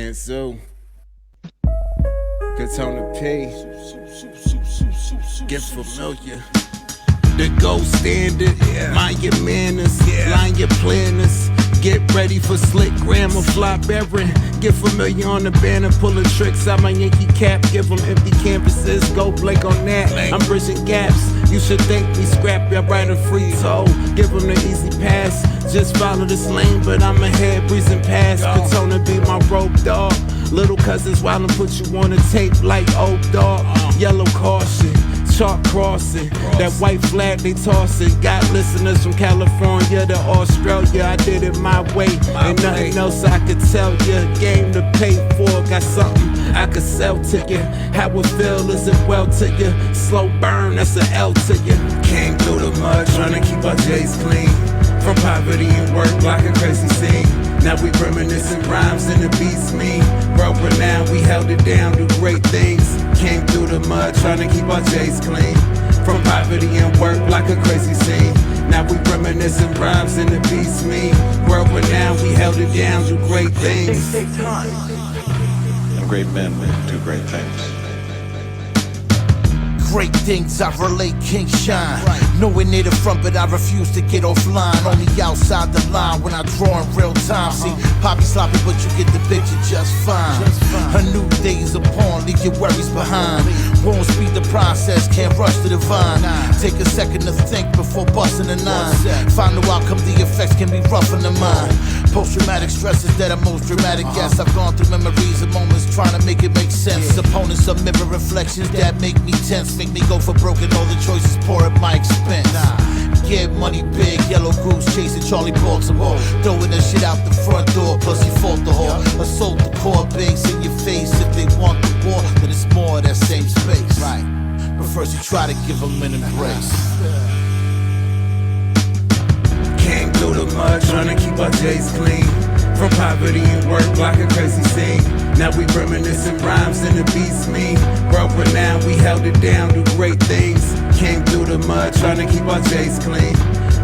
MANZU, Crotona P, get familiar. The gold standard, mind your manners, line your planners. Get ready for slick grammar, fly bearing. Get familiar on the banner, pulling tricks out my Yankee cap. Give them empty canvases, go Blake on that. I'm bridging gaps, you should thank me. Scrap your right a free toe, give them the easy pass. Just follow this lane, but I'm ahead, breezing past. Crotona be my rope dog. Little cousins while I put you on a tape like old dog. Yellow caution, chalk crossing. That white flag they tossing. Got listeners from California to Australia. I did it my way, ain't nothing else I could tell you. Game to pay for, got something I could sell to you. How it feel, is it well to you? Slow burn, that's an L to you. Came through the mud, trying to keep our J's clean. From poverty and work like a crazy scene. Now we reminiscing rhymes and the beats mean. World renowned, we held it down, do great things. Came through the mud, trying to keep our J's clean. From poverty and work like a crazy scene. Now we reminiscing rhymes and the beats mean. World renowned, we held it down, do great things. And great men do great things. Great things I relate, king shine. Knowing near the front, but I refuse to get offline. Only outside the line when I draw in real time. See, poppy sloppy, but you get the picture just fine. A new day is upon, leave your worries behind. Won't speed the process, can't rush to the vine. Take a second to think before busting a nine. Final outcome, the effects can be rough on the mind. Post-traumatic stresses that are most dramatic. Yes, I've gone through memories and moments trying to make it make sense. Opponents are mirror reflections that make me tense. Make me go for broke and all the choices poor at my expense. Get money big, yellow goose chasing Charlie Baltimore. Throwing that shit out the front door, plus you fought the whore. Assault the core base in your face. If they want the war, then it's more of that same space. Right. But first you try to give them an embrace. Came through the mud, trying to keep our J's clean. From poverty and work like a crazy scene. Now we reminiscing rhymes and the beats mean. World renowned, we held it down, do great things. Came through the mud, trying to keep our J's clean.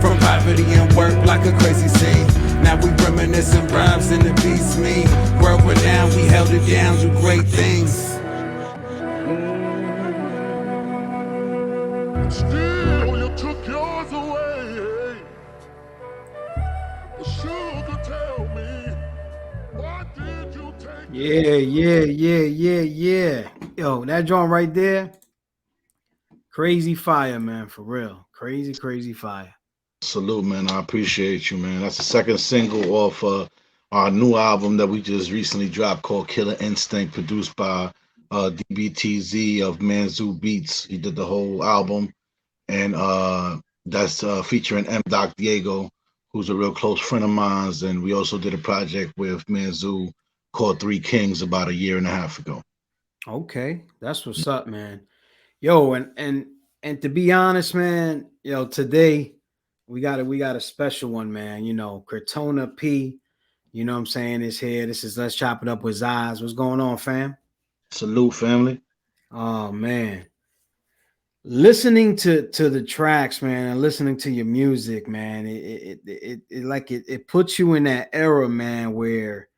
From poverty and work like a crazy scene. Now we reminiscing rhymes and the beats mean. World renowned, we held it down, do great things. Still, you took yours away. Sugar, tell me, what did you take? Yeah. Yo, that joint right there, crazy fire, man, for real. Crazy fire. Salute, man. I appreciate you, man. That's the second single off our new album that we just recently dropped called Killer Instinct, produced by DBTZ of MANZU Beats. He did the whole album, and that's featuring M. Doc Diego, who's a real close friend of mine, and we also did a project with MANZU called Three Kings about a year and a half ago. Okay, that's what's up, man. Yo, and to be honest, man, yo, today we got a special one, man. You know, Crotona P, you know what I'm saying, is here. This is Let's Chop It Up with Zaz. What's going on, fam? Salute, family. Oh man. Listening to the tracks, man, and listening to your music, man, it puts you in that era, man, where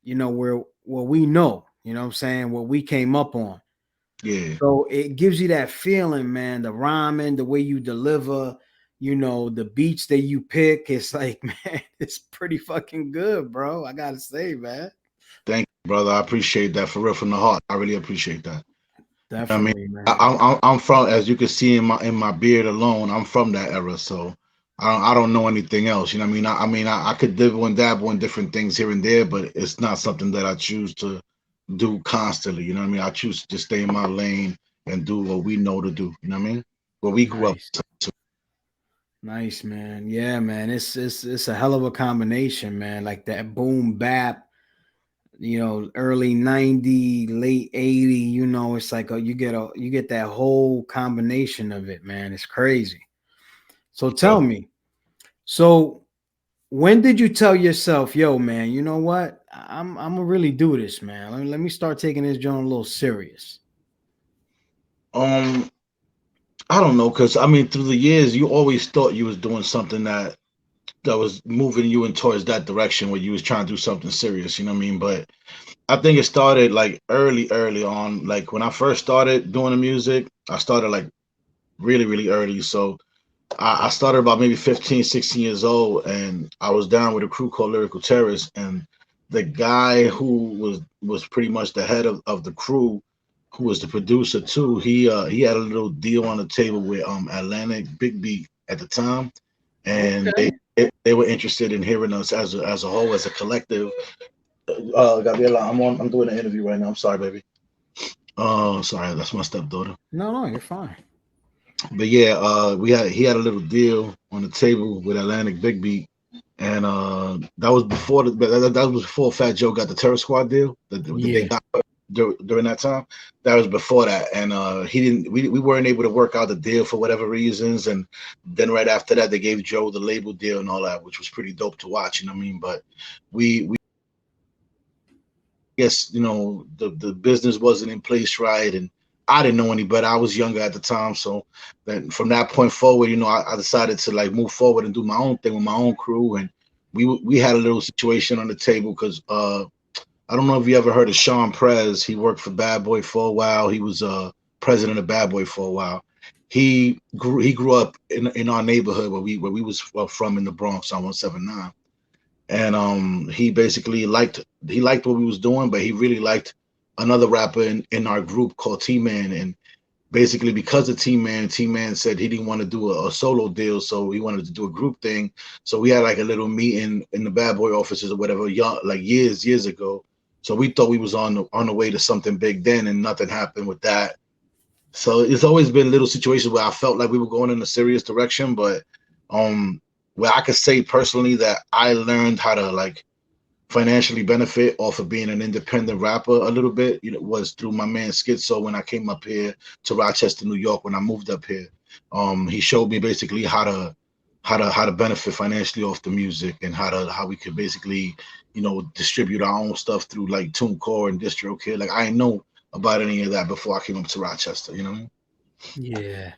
you know where what we know, you know what I'm saying, what we came up on. Yeah. So it gives you that feeling, man, the rhyming, the way you deliver, you know, the beats that you pick. It's like, man, it's pretty fucking good, bro. I gotta say, man. Thank you, brother. I appreciate that for real from the heart. I really appreciate that. Definitely, Man. man. I'm from, as you can see in my beard alone, I'm from that era, so I don't know anything else. You know what I mean? I could dibble and dabble in different things here and there, but it's not something that I choose to do constantly. You know what I mean? I choose to just stay in my lane and do what we know to do. You know what I mean? What we grew up to. Nice, man. Yeah, man. It's a hell of a combination, man. Like that boom bap, you know, early 90, late 80, you know, it's like you get that whole combination of it, man. It's crazy. So tell me, so when did you tell yourself, yo, man, you know what? I'm gonna really do this, man. Let me start taking this joint a little serious. I don't know, because I mean, through the years, you always thought you was doing something that moving you in towards that direction where you was trying to do something serious. You know what I mean? But I think it started like early on. Like when I first started doing the music, I started like really early. So I started about maybe 15, 16 years old, and I was down with a crew called Lyrical Terrorists, and the guy who was pretty much the head of the crew, who was the producer too, he had a little deal on the table with Atlantic Big Beat at the time, and Okay. they were interested in hearing us as a whole, as a collective. Gabriela, I'm doing an interview right now. I'm sorry, baby. Sorry, that's my stepdaughter. No, no, you're fine. But yeah, he had a little deal on the table with Atlantic Big Beat, and that was before that was before Fat Joe got the Terror Squad deal that they Yeah. got during that time. That was before that, and he didn't. We weren't able to work out the deal for whatever reasons, and then right after that, they gave Joe the label deal and all that, which was pretty dope to watch. You know what I mean? But we guess the business wasn't in place right, and I didn't know any better. I was younger at the time, so then from that point forward, I decided to like move forward and do my own thing with my own crew, and we had a little situation on the table because I don't know if you ever heard of Sean Prez. He worked for Bad Boy for a while. He was president of Bad Boy for a while. He grew up in our neighborhood where we was from in the Bronx on 179, and he basically liked what we was doing, but he really liked another rapper in our group called T-Man, and basically because of T-Man said he didn't want to do a solo deal, so he wanted to do a group thing. So we had like a little meeting in the Bad Boy offices or whatever, young, like years ago. So we thought we was on the way to something big then, and nothing happened with that. So it's always been little situations where I felt like we were going in a serious direction, but um where I could say personally that I learned how to like financially benefit off of being an independent rapper a little bit, was through my man Schizo when I came up here to Rochester, New York, when I moved up here. He showed me basically how to benefit financially off the music, and how we could basically, distribute our own stuff through like TuneCore and DistroKid. Like I didn't know about any of that before I came up to Rochester, you know? Yeah.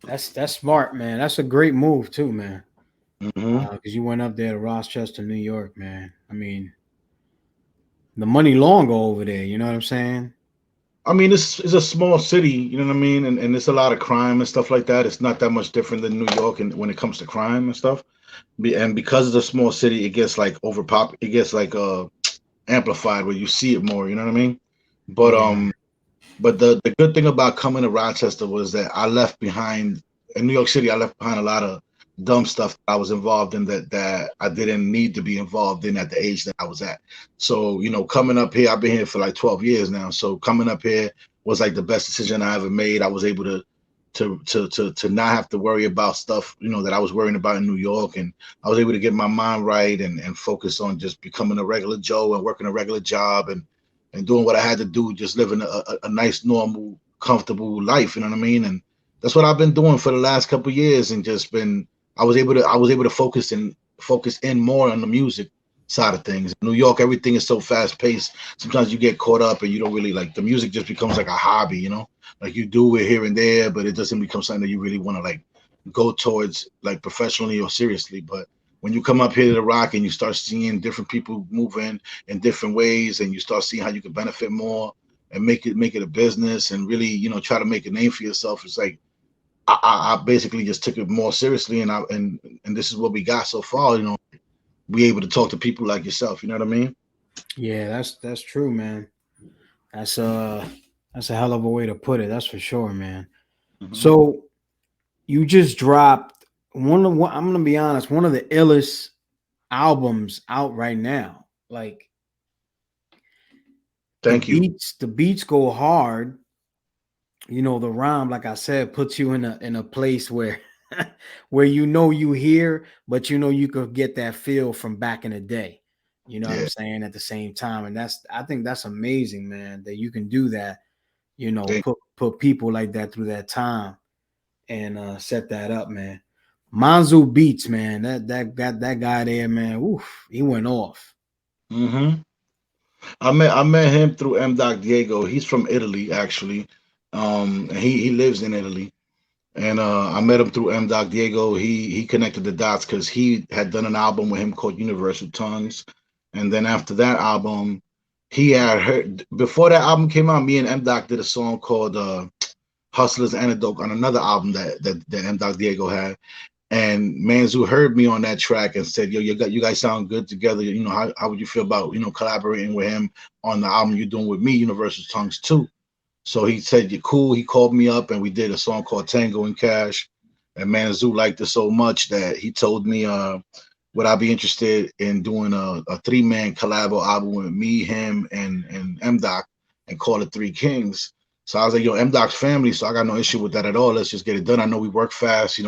That's smart, man. That's a great move too, man. Hmm. Because you went up there to Rochester, New York, man. I mean, the money long go over there. You know what I'm saying? I mean, it's a small city, you know what I mean, and it's a lot of crime and stuff like that. It's not that much different than New York, and when it comes to crime and stuff. And because it's a small city, it gets like it gets like amplified where you see it more. You know what I mean? But Yeah. the good thing about coming to Rochester was that I left behind in New York City. I left behind a lot of dumb stuff that I was involved in that I didn't need to be involved in at the age that I was at. So coming up here, I've been here for like 12 years now. So coming up here was like the best decision I ever made. I was able to not have to worry about stuff that I was worrying about in New York, and I was able to get my mind right and focus on just becoming a regular Joe and working a regular job and doing what I had to do, just living a nice, normal, comfortable life. You know what I mean? And that's what I've been doing for the last couple of years, and just been. I was able to focus in more on the music side of things. In New York, everything is so fast paced. Sometimes you get caught up, and you don't really like the music. Just becomes like a hobby, Like you do it here and there, but it doesn't become something that you really want to like go towards like professionally or seriously. But when you come up here to the Rock and you start seeing different people moving in different ways, and you start seeing how you can benefit more and make it a business, and really try to make a name for yourself, it's like I basically just took it more seriously, and this is what we got so far. We able to talk to people like yourself. You know what I mean? Yeah, that's true, man. That's uh that's a hell of a way to put it. That's for sure, man. Hmm. So you just dropped I'm gonna be honest, one of the illest albums out right now. Like the Thank you. beats go hard. The rhyme, like I said, puts you in a place where where you hear, but you could get that feel from back in the day. You know what I'm Yeah. saying? At the same time. And I think that's amazing, man, that you can do that, Thank. put people like that through that time and set that up, man. MANZU Beats, man. That guy there, man. Oof, he went off. Hmm. I met him through M. Doc Diego. He's from Italy, actually. And he lives in Italy. And I met him through M. Doc Diego. He connected the dots because he had done an album with him called Universal Tongues, and then after that album, he had heard before that album came out. Me and M. Doc did a song called "Hustlers Antidote" on another album that M. Doc Diego had. And Manzu heard me on that track and said, "Yo, you guys sound good together. You know, how would you feel about collaborating with him on the album you're doing with me, Universal Tongues too?" So he said, "You're cool." He called me up and we did a song called Tango and Cash. And Manzu liked it so much that he told me, would I be interested in doing a three-man collabo album with me, him, and M Doc and call it Three Kings. So I was like, yo, M Doc's family, so I got no issue with that at all. Let's just get it done. I know we work fast,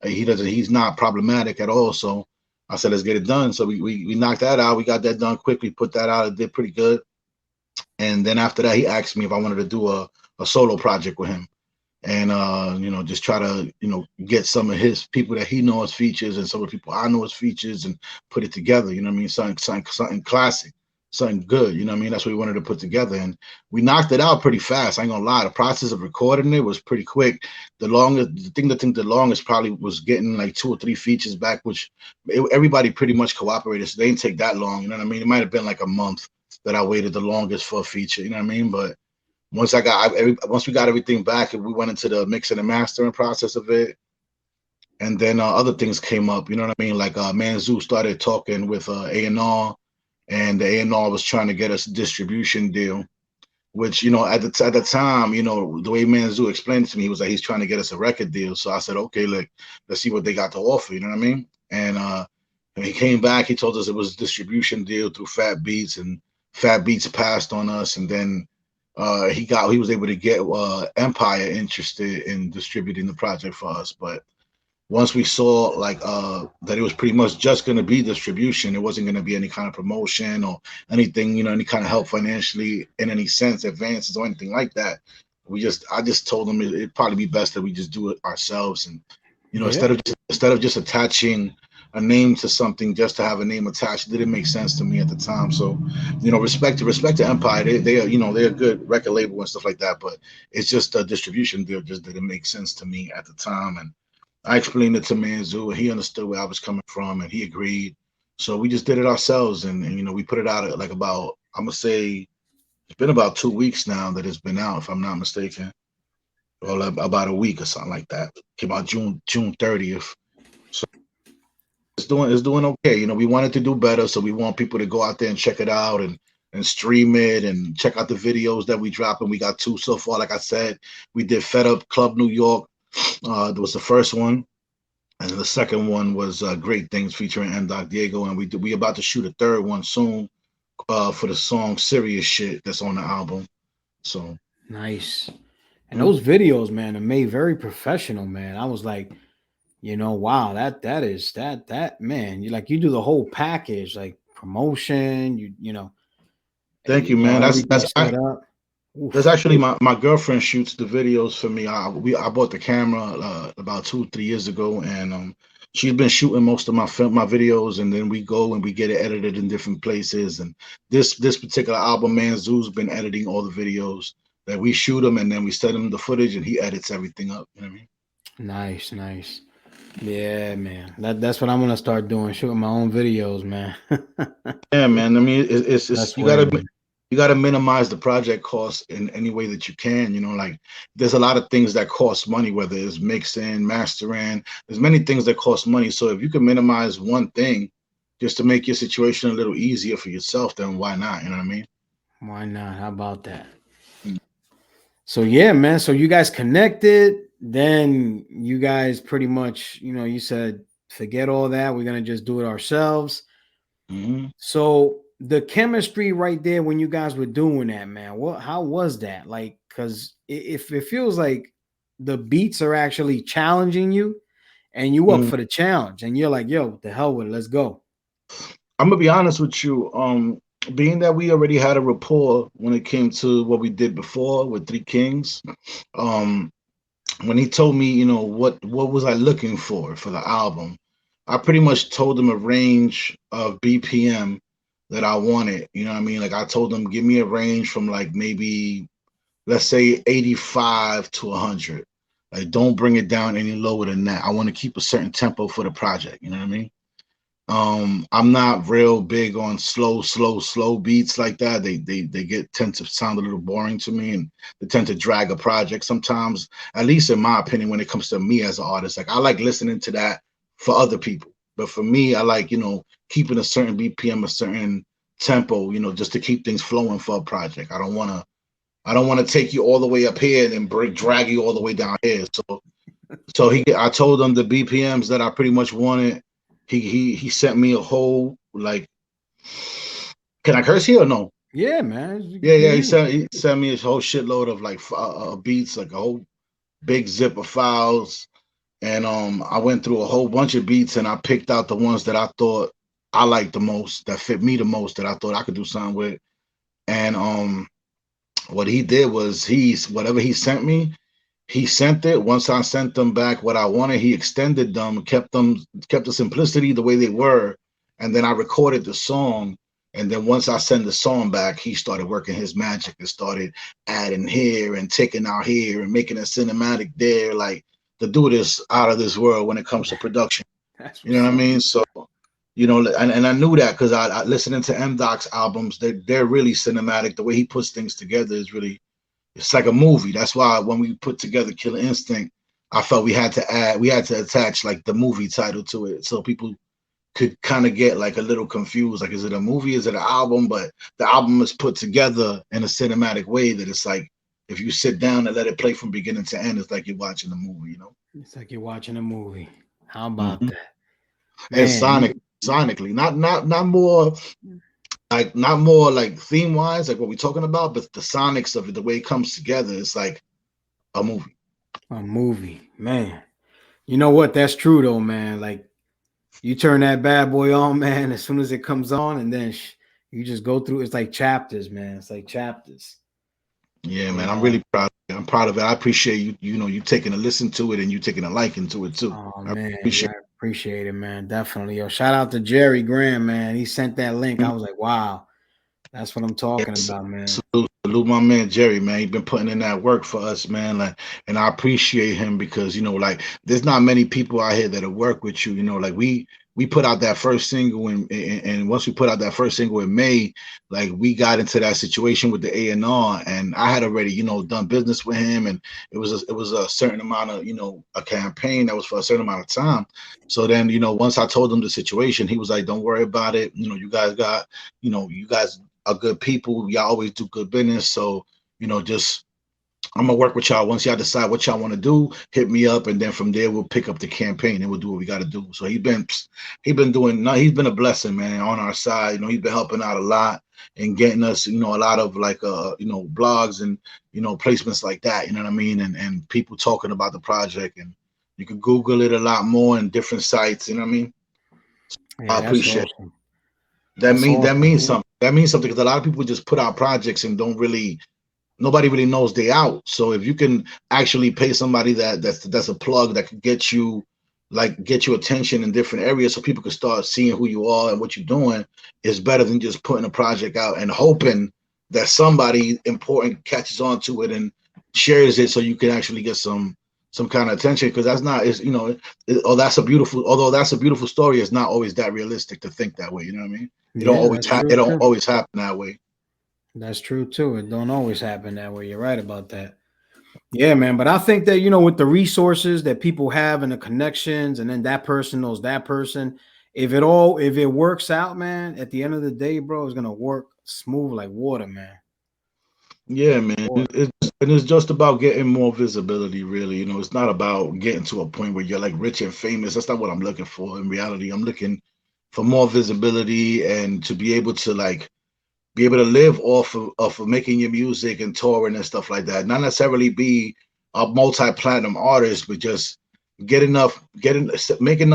he's not problematic at all. So I said, let's get it done. So we knocked that out. We got that done quickly, put that out. It did pretty good. And then after that, he asked me if I wanted to do a solo project with him. And just try to, get some of his people that he knows features and some of the people I know his features and put it together. You know what I mean? Something classic, something good. You know what I mean? That's what we wanted to put together. And we knocked it out pretty fast. I ain't gonna lie. The process of recording it was pretty quick. The longest probably was getting like 2 or 3 features back, which everybody pretty much cooperated. So they didn't take that long. You know what I mean? It might have been like a month that I waited the longest for a feature. You know what I mean? But once we got everything back and we went into the mixing and mastering process of it, and then other things came up. You know what I mean? Like Manzu started talking with A&R, and the A&R was trying to get us a distribution deal. Which at the time, the way Manzu explained it to me, he was like he's trying to get us a record deal. So I said, okay, look, let's see what they got to offer. You know what I mean? And he came back. He told us it was a distribution deal through Fat Beats, and Fat Beats passed on us, and then he was able to get Empire interested in distributing the project for us. But once we saw like that it was pretty much just going to be distribution, it wasn't going to be any kind of promotion or anything, any kind of help financially in any sense, advances or anything like that. I just told him it'd probably be best that we just do it ourselves, and instead of just attaching a name to something just to have a name attached, it didn't make sense to me at the time. So, respect to Empire, they are they're a good record label and stuff like that, but it's just a distribution deal just didn't make sense to me at the time. And I explained it to Manzu, and he understood where I was coming from, and he agreed. So we just did it ourselves, and we put it out at like about, I'm gonna say, it's been about 2 weeks now that it's been out, if I'm not mistaken, or like about a week or something like that. Came out June 30th. So it's doing okay. We wanted to do better, so we want people to go out there and check it out and stream it and check out the videos that we drop. And we got 2 so far. Like I said, we did Fed Up Club New York. That was the first one, and the second one was Great Things featuring M. Doc Diego, and we about to shoot a third one soon for the song Serious Shit that's on the album. So nice. And those videos, man, are made very professional, man. I was like, wow, that is man. You do the whole package, like promotion, thank you, man. That's actually Oof. my girlfriend shoots the videos for me. I bought the camera about 2-3 years ago, and she's been shooting most of my videos, and then we go and we get it edited in different places. And this particular album, Manzu's been editing all the videos that we shoot them, and then we send him the footage, and he edits everything up. You know what I mean? Nice. Yeah, man. That's what I'm gonna start doing, shooting my own videos, man. Yeah, man. I mean, it's That's you way, gotta man. you got to minimize the project costs in any way that you can. Like there's a lot of things that cost money, whether it's mixing, mastering. There's many things that cost money. So if you can minimize one thing just to make your situation a little easier for yourself, then why not? You know what I mean? Why not? How about that? Mm. So yeah, man. So you guys connected. Then you guys pretty much, you said, forget all that. We're gonna just do it ourselves. Mm-hmm. So the chemistry right there when you guys were doing that, man, how was that? Like, because if it feels like the beats are actually challenging you and you up Mm-hmm. for the challenge and you're like, yo, the hell with it, let's go. I'm gonna be honest with you. Being that we already had a rapport when it came to what we did before with Three Kings, when he told me, what was I looking for the album, I pretty much told him a range of BPM that I wanted. You know what I mean? Like I told him, give me a range from like maybe, let's say 85 to 100. Like, don't bring it down any lower than that. I want to keep a certain tempo for the project. You know what I mean? I'm not real big on slow beats like that. They tend to sound a little boring to me, and they tend to drag a project sometimes. At least in my opinion, when it comes to me as an artist, like I like listening to that for other people, but for me, I like keeping a certain BPM, a certain tempo, just to keep things flowing for a project. I don't want to take you all the way up here and then drag you all the way down here. So I told him the BPMs that I pretty much wanted. He sent me a whole, like, can I curse here or no? Yeah, man. Yeah. He sent me a whole shitload of like beats, like a whole big zip of files, and I went through a whole bunch of beats and I picked out the ones that I thought I liked the most, that fit me the most, that I thought I could do something with. And what he did was whatever he sent me, he sent it. Once I sent them back what I wanted, he extended them, kept the simplicity the way they were, and then I recorded the song. And then once I sent the song back, he started working his magic and started adding here and taking out here and making a cinematic there. Like, the dude is out of this world when it comes to production. That's You know what I mean? So, and I knew that because I listening to M.Doc's albums, they're really cinematic. The way he puts things together is really, it's like a movie. That's why when we put together Killer Instinct, I felt we had to attach like the movie title to it so people could kind of get like a little confused. Like, is it a movie? Is it an album? But the album is put together in a cinematic way that it's like, if you sit down and let it play from beginning to end, it's like you're watching a movie, It's like you're watching a movie. How about Mhm. that? And Man, sonically, not more like theme wise, like what we're talking about, but the sonics of it, the way it comes together, it's like a movie. a movie. Man. You know what? That's true though, man. Like, you turn that bad boy on, man, as soon as it comes on, and then you just go through. It's like chapters, man. It's like chapters. Yeah, You man, I'm know. really proud of it. I'm proud of it. I appreciate you, you taking a listen to it and you taking a liking to it too. Oh I man, yeah, appreciate I appreciate it, man. Definitely. Yo, shout out to Jerry Graham, man. He sent that link. I it. was like, wow, that's what I'm talking Yes, about, man. salute my man Jerry, man. He been putting in that work for us, man. Like, and I appreciate him because like there's not many people out here that'll work with you. Like we put out that first single and once we put out that first single in May, like we got into that situation with the A&R, and I had already done business with him, and it was a certain amount of a campaign that was for a certain amount of time. So then once I told him the situation, he was like, "Don't worry about it. You guys are good people. Y'all always do good business. So, just I'm gonna work with y'all. Once y'all decide what y'all want to do, hit me up, and then from there we'll pick up the campaign and we'll do what we got to do." So he's been a blessing, man, on our side. He's been helping out a lot and getting us, a lot of like blogs and placements like that. You know what I mean? And people talking about the project, and you can Google it a lot more in different sites. You know what I mean? I Yeah, that's appreciate it. awesome. That That's mean that awesome. means something. That means something because a lot of people just put out projects and nobody really knows they out. So if you can actually pay somebody that's a plug that could get you attention in different areas so people can start seeing who you are and what you're doing, is better than just putting a project out and hoping that somebody important catches on to it and shares it so you can actually get some kind of attention, because that's not is although that's a beautiful story, it's not always that realistic to think that way. You know what I mean? Yeah, that's It true don't too. always happen that way. That's true too. It don't always happen that way. You're right about that. Yeah, man. But I think that, with the resources that people have and the connections, and then that person knows that person, if it works out, man, at the end of the day, bro, it's gonna work smooth like water, man. Yeah, man. Water. It's just about getting more visibility, really. It's not about getting to a point where you're like rich and famous. That's not what I'm looking for. In reality, I'm looking for more visibility and to be able to live off of making your music and touring and stuff like that. Not necessarily be a multi-platinum artist, but just make enough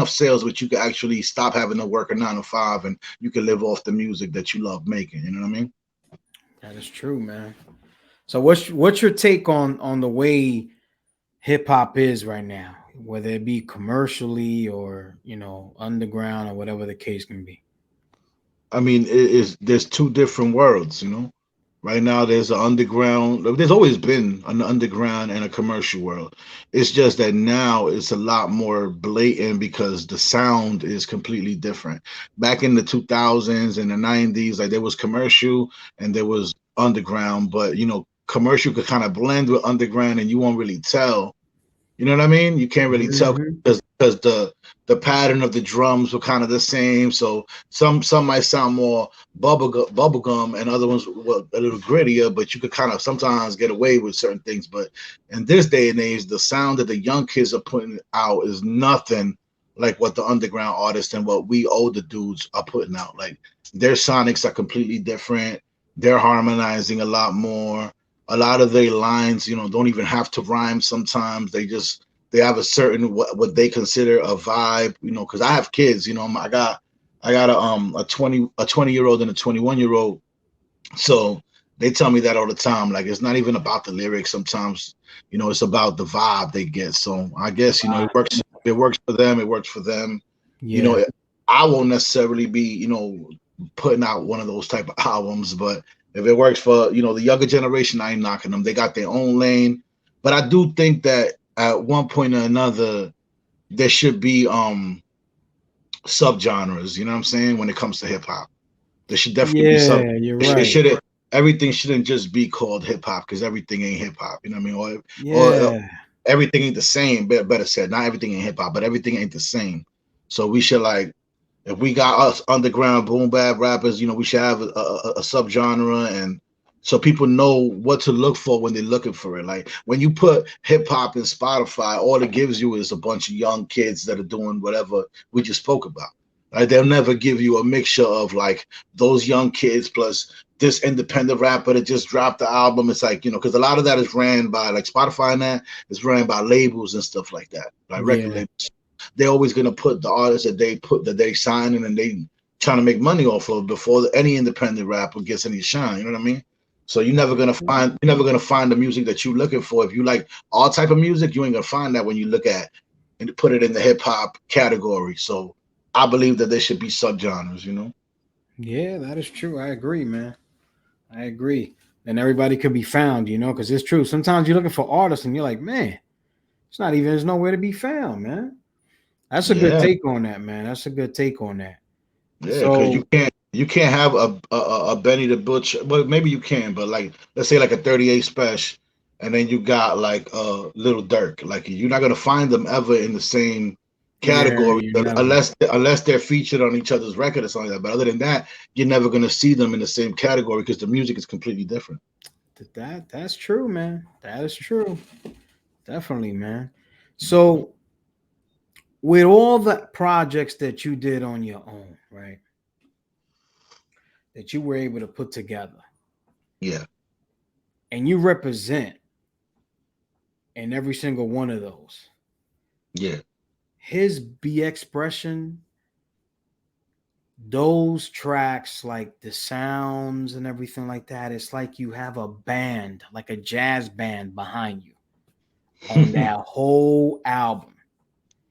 sales which you can actually stop having to work a 9 to 5 and you can live off the music that you love making. You know what I mean? That is true, man. So what's your take on the way hip hop is right now, whether it be commercially or underground or whatever the case can be? I mean, there's two different worlds. Right now, there's an underground. There's always been an underground and a commercial world. It's just that now it's a lot more blatant because the sound is completely different. Back in the 2000s and the 90s, like there was commercial and there was underground, but commercial could kind of blend with underground, and you won't really tell. You know what I mean? You can't really tell Mhm. because the pattern of the drums were kind of the same. So some might sound more bubblegum, and other ones were a little grittier. But you could kind of sometimes get away with certain things. But in this day and age, the sound that the young kids are putting out is nothing like what the underground artists and what we older dudes are putting out. Like their sonics are completely different. They're harmonizing a lot more. A lot of their lines, don't even have to rhyme. Sometimes they have a certain what they consider a vibe, because I have kids. I got a 20-year old and a 21-year-old. So they tell me that all the time. Like it's not even about the lyrics. Sometimes, it's about the vibe they get. So I guess it works. It works for them. It works for them. You Yeah. know, I won't necessarily be putting out one of those type of albums, but if it works for the younger generation, I ain't knocking them. They got their own lane. But I do think that at one point or another, there should be subgenres. You know what I'm saying? When it comes to hip hop, there should definitely be sub. Yeah, you're It right. shouldn't. Everything shouldn't just be called hip hop because everything ain't hip hop. You know what I mean? Or Yeah. everything ain't the same. Better said, not everything ain't hip hop, but everything ain't the same. So we should like, if we got us underground boom bap rappers, we should have a subgenre, and so people know what to look for when they're looking for it. Like when you put hip hop in Spotify, all it gives you is a bunch of young kids that are doing whatever we just spoke about. Right? They'll never give you a mixture of like those young kids plus this independent rapper that just dropped the album. It's like, because a lot of that is ran by like Spotify, and that is ran by labels and stuff like that, like record Yeah. labels. They're always gonna put the artists that they signing and they trying to make money off of before any independent rapper gets any shine. You know what I mean? So you're never gonna find the music that you're looking for. If you like all type of music, you ain't gonna find that when you look at and put it in the hip hop category. So I believe that there should be subgenres. Yeah, that is true. I agree, man. I agree. And everybody could be found, because it's true. Sometimes you're looking for artists and you're like, man, there's nowhere to be found, man. That's a good Yeah, take on that, man. That's a good take on that. yeah, because So, you can't have a Benny the Butcher. Well, maybe you can, but like let's say like a 38 special, and then you got like Little Dirk. Like you're not gonna find them ever in the same yeah, category you never. unless they're featured on each other's record or something like that. But other than that, you're never gonna see them in the same category because the music is completely different. That's true, man. That is true. Definitely, man. So, with all the projects that you did on your own, right? That you were able to put together Yeah, and you represent in every single one of those. yeah. His be expression, those tracks, like the sounds and everything like that, it's like you have a band, like a jazz band behind you on that whole album.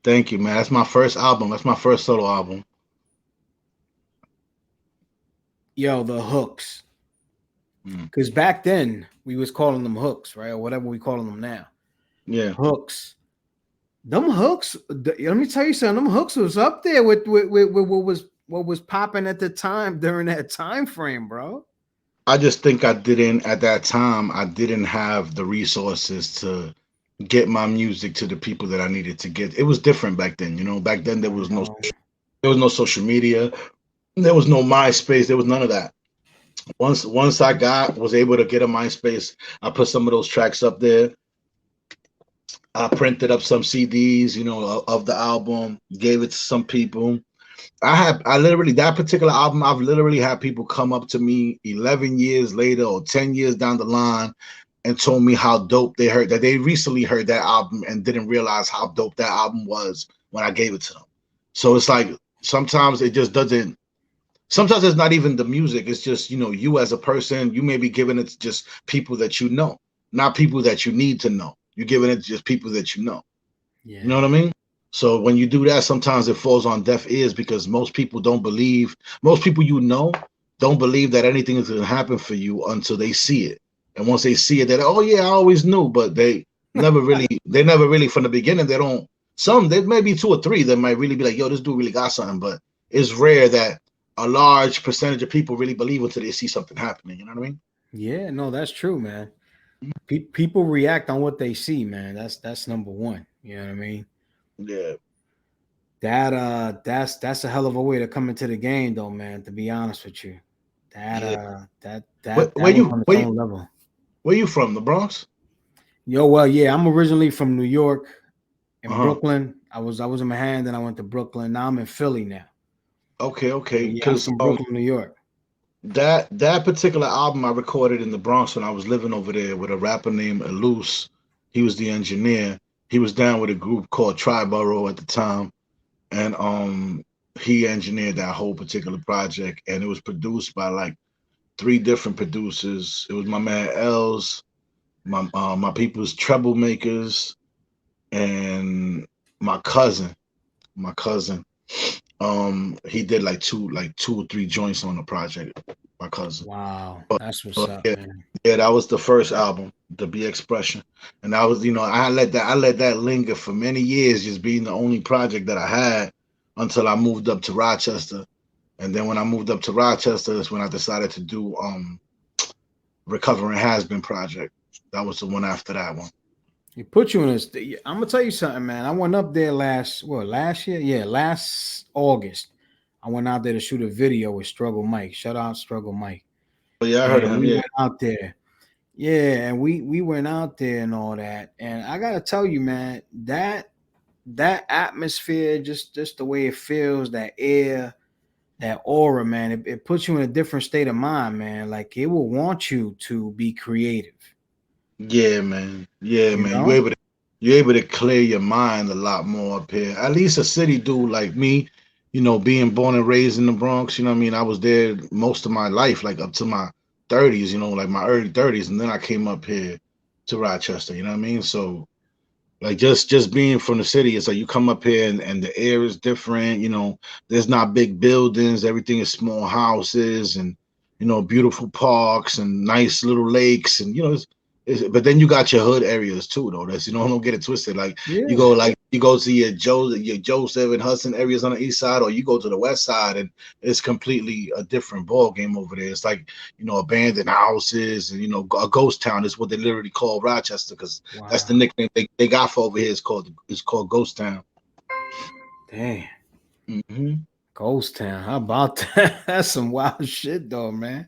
Thank you, man. That's my first album. That's my first solo album. Yo, the hooks. Mm. Because back then we was calling them hooks, right? Or whatever we calling them now. Yeah. Hooks. Them hooks, let me tell you something. Them hooks was up there with what was popping at the time during that time frame, bro. I just think at that time, I didn't have the resources to get my music to the people that I needed to get. It was different back then. Back then I know. there was no social media, there was no MySpace, there was none of that. Once I was able to get a MySpace, I put some of those tracks up there. I printed up some CDs, of the album, gave it to some people. I literally, that particular album, I've literally had people come up to me 11 years later or 10 years down the line and told me how dope they heard that they recently heard that album and didn't realize how dope that album was when I gave it to them. So it's like sometimes it just doesn't. Sometimes it's not even the music. It's just you as a person. You may be giving it to just people that you know, not people that you need to know. You're giving it to just people that you know. You know Yeah. what I mean? So when you do that, sometimes it falls on deaf ears because most people don't believe. Most people don't believe that anything is going to happen for you until they see it. And once they see it, they're like, oh yeah, I always knew. But they never really from the beginning. They don't. Some there may be 2 or 3 that might really be like, yo, this dude really got something. But it's rare that a large percentage of people really believe until they see something happening. You know what I mean? Yeah, no, that's true, man. People react on what they see, man. That's number one. You know what I mean? Yeah. That's a hell of a way to come into the game, though, man. To be honest with you, Yeah. that Where was you on its where you own level. where you from? The Bronx? Yo, well, yeah, I'm originally from New York and Uh-huh. Brooklyn. I was in Manhattan, then I went to Brooklyn. Now I'm in Philly now. Okay, okay. But yeah, I'm Because from Brooklyn, New York. that particular album I recorded in the Bronx when I was living over there with a rapper named Eluse. He was the engineer. He was down with a group called Triborough at the time, and he engineered that whole particular project, and it was produced by like 3 different producers. It was my man Els, my people's Troublemakers, and my cousin. My cousin. He did like two or 3 joints on the project. My cousin. Wow, But, that's what's but up, yeah, man. yeah, that was the first album, The Be Expression, and I was, I let that linger for many years, just being the only project that I had until I moved up to Rochester, and then when I moved up to Rochester, that's when I decided to do Recovering Has Been project. That was the one after that one. It put you in this. I'm gonna tell you something, man. I went up there last year? Yeah, last August. I went out there to shoot a video with Struggle Mike. Shout out Struggle Mike. But yeah, I heard of And him. we Yeah, went out there. Yeah, and we went out there and all that. And I gotta tell you, man, that atmosphere, just the way it feels, that air, that aura, man, it puts you in a different state of mind, man. Like it will want you to be creative, yeah, man. Yeah, you man. know? You're able to clear your mind a lot more up here. At least a city dude like me, being born and raised in the Bronx, you know what I mean? I was there most of my life, like up to my 30s, like my early 30s, and then I came up here to Rochester, you know what I mean? So like just being from the city, it's like you come up here and the air is different. There's not big buildings, everything is small houses and beautiful parks and nice little lakes and but then you got your hood areas too though. That's don't get it twisted. Like Yeah. you go to your Joseph and Hudson areas on the east side, or you go to the west side and it's completely a different ball game over there. It's like abandoned houses and a ghost town is what they literally call Rochester because that's the Wow. nickname they got for over here. It's called Ghost Town. Damn. Hmm. Ghost Town. How about that? That's some wild shit, though, man.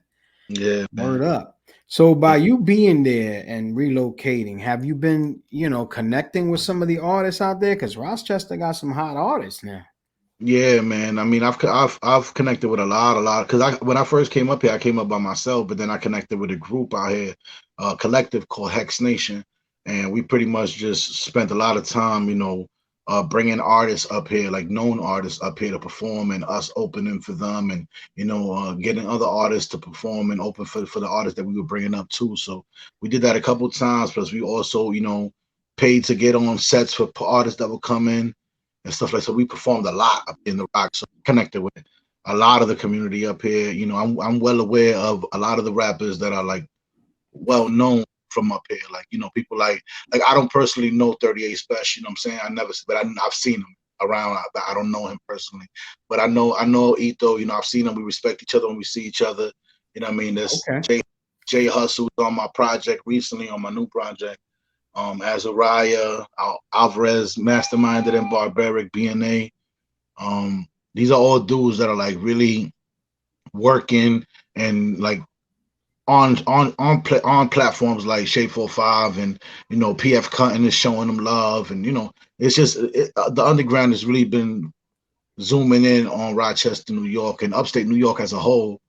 Yeah, Word man. up. So, by you being there and relocating, have you been, connecting with some of the artists out there? Because Rochester got some hot artists now. Yeah, man. I mean, I've connected with a lot, because when I first came up here, I came up by myself, but then I connected with a group out here, a collective called Hex Nation, and we pretty much just spent a lot of time, bringing artists up here, like known artists up here to perform, and us opening for them, and getting other artists to perform and open for the artists that we were bringing up too. So we did that a couple times. Plus, we also, paid to get on sets for artists that would come in and stuff like so. We performed a lot up in the Rock, so connected with a lot of the community up here. I'm well aware of a lot of the rappers that are like well known from up here. Like people like I don't personally know 38 Special. You know what I'm saying? I've seen him around. I don't know him personally, but I know Ito. I've seen him. We respect each other when we see each other. You know what I mean? There's Okay. Jay Hustle's on my project recently, on my new project. Azariah, Alvarez, Masterminded and Barbaric, BNA. These are all dudes that are like really working and like on platforms like Shape 45 and PF Cutting is showing them love, and it's just the underground has really been zooming in on Rochester, New York, and upstate New York as a whole.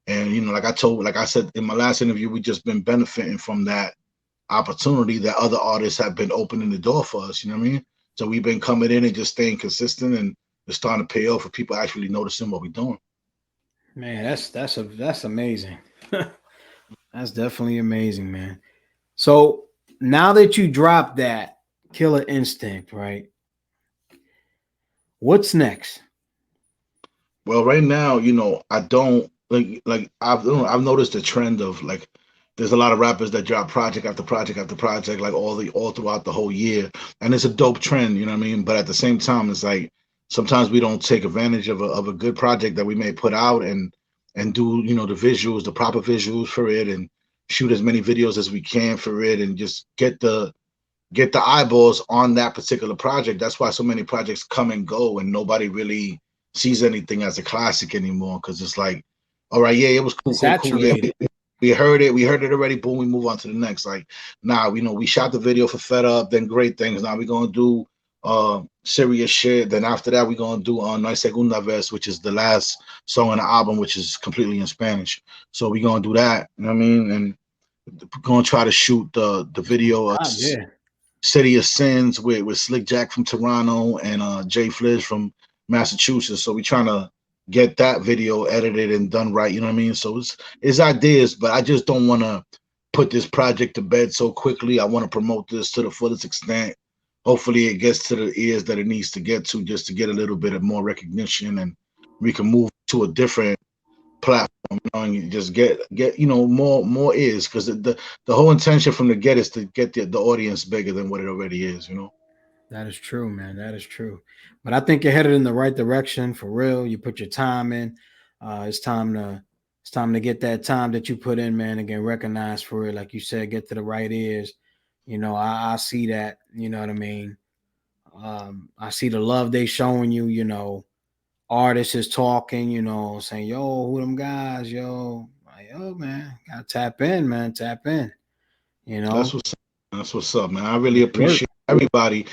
And like I said in my last interview, we just been benefiting from that opportunity that other artists have been opening the door for us. You know what I mean? So we've been coming in and just staying consistent, and it's starting to pay off for people actually noticing what we're doing. Man, that's amazing. That's definitely amazing, man. So now that you dropped that Killer Instinct, right? What's next? Well, right now, I don't like I've noticed a trend of like there's a lot of rappers that drop project after project after project like all throughout the whole year, and it's a dope trend, you know what I mean? But at the same time, it's like sometimes we don't take advantage of a good project that we may put out and do the visuals, the proper visuals for it, and shoot as many videos as we can for it, and just get the eyeballs on that particular project. That's why so many projects come and go, and nobody really sees anything as a classic anymore. Because it's like, all right, yeah, it was cool, cool, cool. Yeah, Saturated. we heard it already. Boom, we move on to the next. Like, nah, we shot the video for Fed Up, then Great Things. Now we're gonna do serious shit. Then after that, we're gonna do No Hay Segunda Vez, which is the last song on the album, which is completely in Spanish. So we're gonna do that. You know what I mean? And we're gonna try to shoot the video Yeah. City of Sins with Slick Jack from Toronto and Jay Fliz from Massachusetts. So we trying to get that video edited and done right. You know what I mean? So it's ideas, but I just don't want to put this project to bed so quickly. I want to promote this to the fullest extent. Hopefully, it gets to the ears that it needs to get to, just to get a little bit of more recognition, and we can move to a different platform, and you just get more ears, because the whole intention from the get is to get the audience bigger than what it already is. That is true, man. That is true. But I think you're headed in the right direction for real. You put your time in. It's time to get that time that you put in, man, and get recognized for it. Like you said, get to the right ears. I see that. You know what I mean? I see the love they showing you. Artists is talking. Saying, "Yo, who them guys? Yo, like, yo, man, gotta tap in, man. Tap in." You That's know, what's that's what's up, man. I really work. appreciate everybody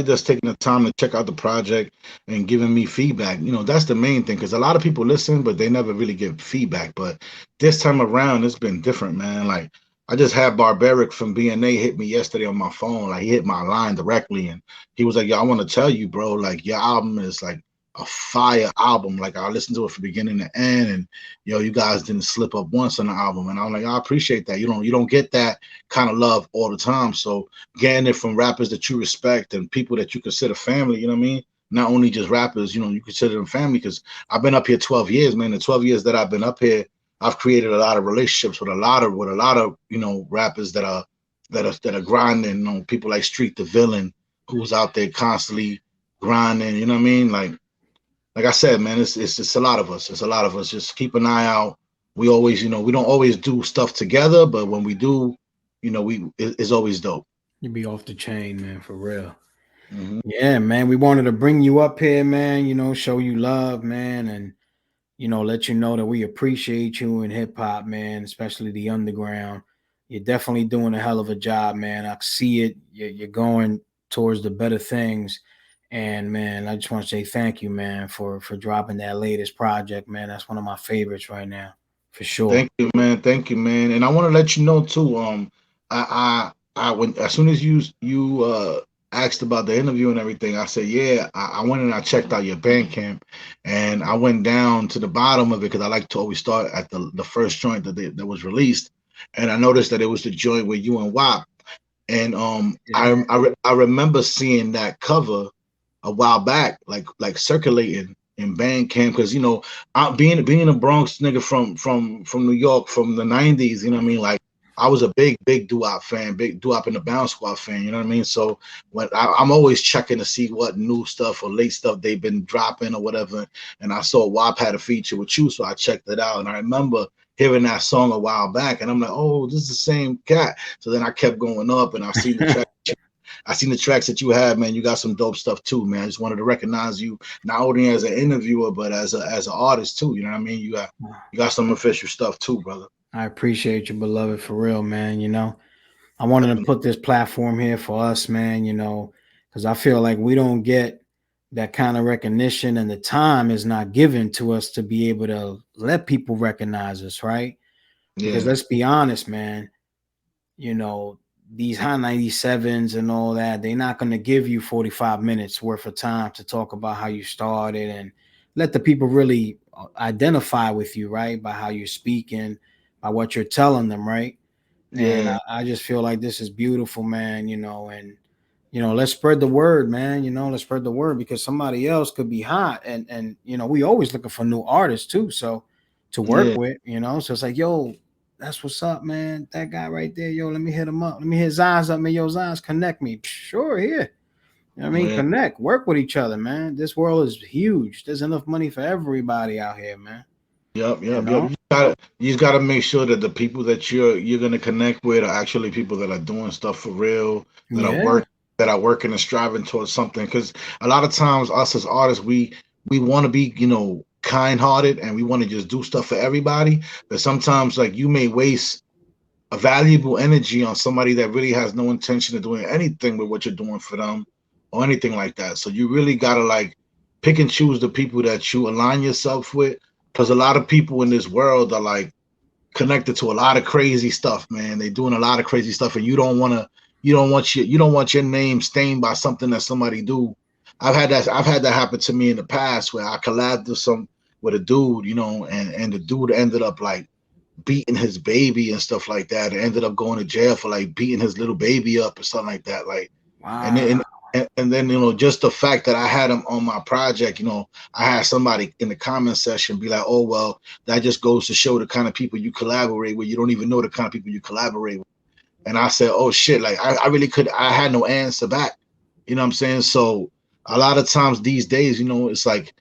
that's taking the time to check out the project and giving me feedback. That's the main thing, because a lot of people listen, but they never really give feedback. But this time around, it's been different, man. Like, I just had Barbaric from BNA hit me yesterday on my phone. Like, he hit my line directly, and he was like, "Yo, I want to tell you, bro. Like, your album is like a fire album. Like, I listened to it from beginning to end, and you guys didn't slip up once on the album." And I'm like, I appreciate that. You don't get that kind of love all the time. So getting it from rappers that you respect and people that you consider family, you know what I mean? Not only just rappers, you consider them family, because I've been up here 12 years, man. The 12 years that I've been up here, I've created a lot of relationships with a lot of rappers that are grinding, people like Street the Villain, who's out there constantly grinding, you know what I mean? Like I said, man, it's a lot of us. It's a lot of us. Just keep an eye out. We always, we don't always do stuff together, but when we do, it's always dope. You be off the chain, man, for real. Hmm. Yeah, man. We wanted to bring you up here, man, show you love, man, and let you know that we appreciate you in hip hop, man, especially the underground. You're definitely doing a hell of a job, man. I see it. You're going towards the better things. And man, I just want to say thank you, man, for dropping that latest project, man. That's one of my favorites right now, for sure. Thank you, man. Thank you, man. And I want to let you know too. When as soon as you asked about the interview and everything, I said, yeah. I went and I checked out your Bandcamp, and I went down to the bottom of it, because I like to always start at the first joint that was released, and I noticed that it was the joint with you and WAP. And Yeah. I remember seeing that cover a while back, like circulating in Bandcamp, because being a Bronx nigga from New York from the '90s, you know what I mean? Like, I was a big doo-wop fan, big doo-wop and the Bounce Squad fan, you know what I mean? So when I'm always checking to see what new stuff or late stuff they've been dropping or whatever, and I saw WAP had a feature with you, so I checked it out, and I remember hearing that song a while back, and I'm like, oh, this is the same cat. So then I kept going up, and I seen the tracks that you had, man. You got some dope stuff too, man. I just wanted to recognize you not only as an interviewer, but as an artist too. You know what I mean? You got some official stuff too, brother. I appreciate you, beloved, for real, man. I wanted to put this platform here for us, man, because I feel like we don't get that kind of recognition, and the time is not given to us to be able to let people recognize us, right? Because Yeah, let's be honest, man, you know, these high 97s and all that, they're not going to give you 45 minutes worth of time to talk about how you started and let the people really identify with you, right? By how you're speaking, by what you're telling them, right? And yeah. I just feel like this is beautiful, man, and let's spread the word, man. Let's spread the word, because somebody else could be hot, and we always looking for new artists too. So to work with, you know. So it's like, yo, that's what's up, man. That guy right there, yo, let me hit him up. Let me hit Zaz up, man. Yo, Zaz, connect me. Sure, here. You know what I mean? Yeah. Connect, work with each other, man. This world is huge. There's enough money for everybody out here, man. Yep. You Yep. know? You just gotta make sure that the people that you're gonna connect with are actually people that are doing stuff for real, Yeah. that are working and striving towards something. Because a lot of times, us as artists, we want to be, kind-hearted, and we want to just do stuff for everybody. But sometimes, like, you may waste a valuable energy on somebody that really has no intention of doing anything with what you're doing for them or anything like that. So you really gotta like pick and choose the people that you align yourself with, because a lot of people in this world are like connected to a lot of crazy stuff, man. They doing a lot of crazy stuff, and you don't want your name stained by something that somebody do. I've had that happen to me in the past where I collabed with a dude, and the dude ended up like beating his baby and stuff like that, and ended up going to jail for like beating his little baby up or something like that. Like, and Wow. then and then just the fact that I had him on my project, I had somebody in the comment section be like, "Oh well, that just goes to show the kind of people you collaborate with. You don't even know the kind of people you collaborate with." And I said, "Oh shit!" Like I really could. I had no answer back. You know what I'm saying? So a lot of times these days, it's like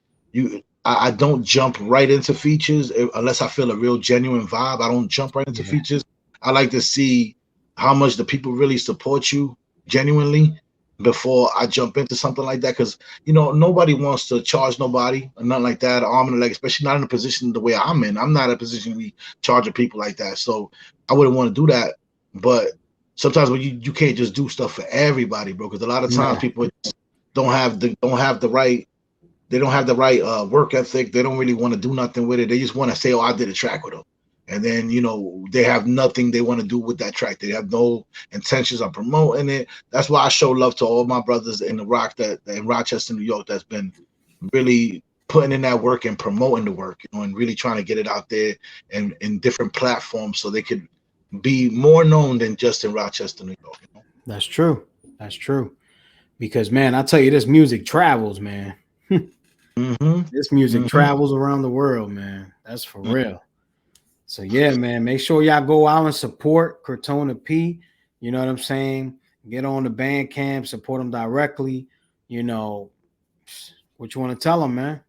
I don't jump right into features unless I feel a real genuine vibe. I don't jump right into Yeah. features. I like to see how much the people really support you genuinely before I jump into something like that. Because nobody wants to charge nobody or nothing like that, arm and a leg, especially not in a position the way I'm in. I'm not in a position to be charging people like that. So I wouldn't want to do that. But sometimes when you can't just do stuff for everybody, bro. Because a lot of times No. people don't have the right work ethic. They don't really want to do nothing with it. They just want to say, "Oh, I did a track with them," and then they have nothing they want to do with that track. They have no intentions of promoting it. That's why I show love to all my brothers in the rock that in Rochester, New York, that's been really putting in that work and promoting the work, and really trying to get it out there and in different platforms so they could be more known than just in Rochester, New York. That's true. That's true. Because man, I tell you, this music travels, man. Mm-hmm. This music Mm-hmm. travels around the world, man. That's for real. So yeah, man, make sure y'all go out and support Crotona P. You know what I'm saying? Get on the Bandcamp, support them directly. You know what you want to tell them, man.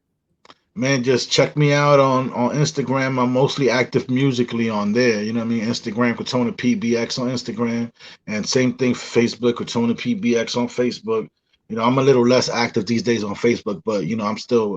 Man, just check me out on Instagram. I'm mostly active musically on there. You know what I mean? Instagram, Crotona PBX on Instagram. And same thing for Facebook, Crotona PBX on Facebook. I'm a little less active these days on Facebook, but I still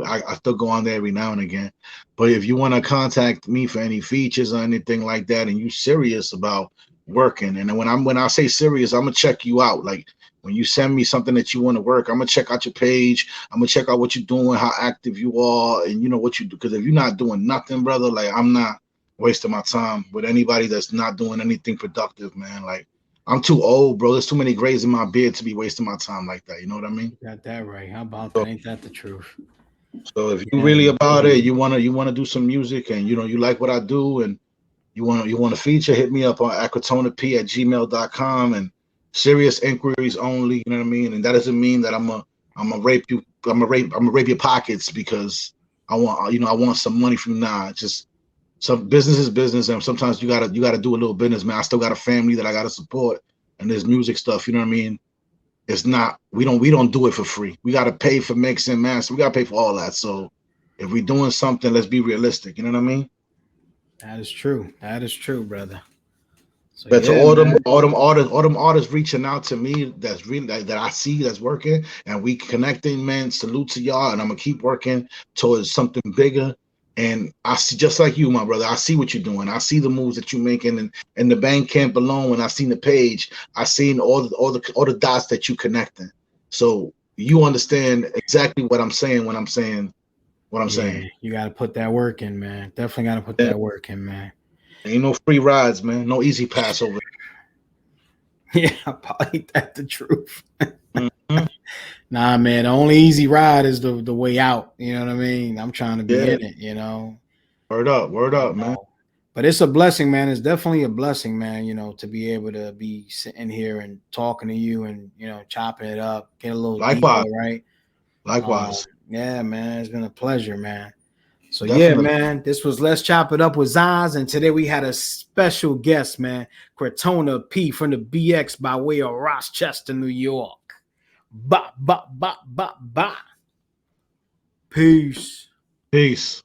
go on there every now and again. But if you want to contact me for any features or anything like that, and you serious about working, and when I say serious, I'm gonna check you out. Like when you send me something that you want to work, I'm gonna check out your page. I'm gonna check out what you're doing, how active you are, and what you do. Because if you're not doing nothing, brother, like I'm not wasting my time with anybody that's not doing anything productive, man. Like I'm too old, bro. There's too many grays in my beard to be wasting my time like that. You know what I mean? You got that right. How about So, that? Ain't that the truth? so if you Yeah, really man. about it, you wanna do some music, and you like what I do, and you want to feature, hit me up on aquatonap@gmail.com, and serious inquiries only. You know what I mean? And that doesn't mean that I'm gonna rape you. I'm gonna rape your pockets because I want some money from you. Nah, just some business is business, and sometimes you gotta do a little business, man. I still got a family that I gotta support, and there's music stuff. You know what I mean? It's not we don't do it for free. We gotta pay for mixing, master. We gotta pay for all that. So if we're doing something, let's be realistic. You know what I mean? That is true. That is true, brother. So But to yeah, man. all them artists reaching out to me, that's really that I see that's working, and we connecting, man. Salute to y'all, and I'm gonna keep working towards something bigger. And I see, just like you, my brother, I see what you're doing. I see the moves that you're making, and the bank camp alone. When I seen the page, I seen all the dots that you connecting. So you understand exactly what I'm saying when I'm saying what I'm Yeah, saying. you got to put that work in, man. Definitely got to put Yeah, that work in, man. ain't no free rides, man. No easy pass over. Yeah, probably that the truth. Mhm. Nah, man. The only easy ride is the way out. You know what I mean? I'm trying to be Yeah, in it. You know. word You up, man. know. But it's a blessing, man. It's definitely a blessing, man. You know, to be able to be sitting here and talking to you and chopping it up, get a little deeper, Likewise. right? Um, Likewise. yeah, man. It's been a pleasure, man. So Definitely. yeah, man, this was Let's Chop It Up with Zaz, and today we had a special guest, man, Crotona P from the BX by way of Rochester, New York. Ba ba ba ba ba. Peace. Peace.